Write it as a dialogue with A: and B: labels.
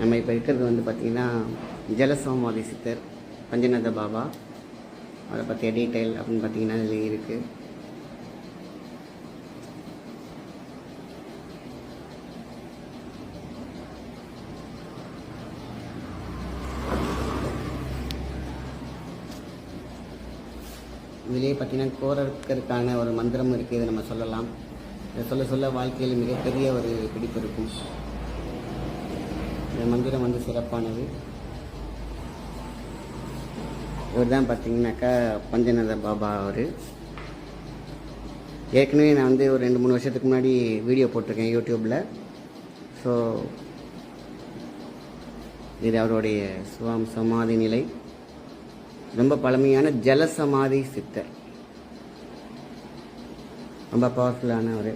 A: நம்ம இப்போ இருக்கிறது வந்து பார்த்திங்கன்னா ஜலசமாதி சித்தர் பஞ்சநாத பாபா. அதை பற்றிய டீட்டெயில் அப்படின்னு பார்த்திங்கன்னா இதில் இருக்குது. இதிலே பார்த்திங்கன்னா கோரக்கருக்கான ஒரு மந்திரம் இருக்குது. இதை நம்ம சொல்லலாம். இதை சொல்ல சொல்ல வாழ்க்கையில் மிகப்பெரிய ஒரு பிடிப்பு இருக்கும். இந்த மந்திரம் வந்து சிறப்பானது. இவர் தான் பார்த்திங்கனாக்கா பஞ்சநாத பாபா. அவர் ஏற்கனவே நான் வந்து ஒரு 2-3 வருஷத்துக்கு முன்னாடி வீடியோ போட்டிருக்கேன் யூடியூப்பில். ஸோ இது அவருடைய சமாதி நிலை. ரொம்ப பழமையான ஜலசமாதி சித்தர், ரொம்ப பவர்ஃபுல்லான ஒரு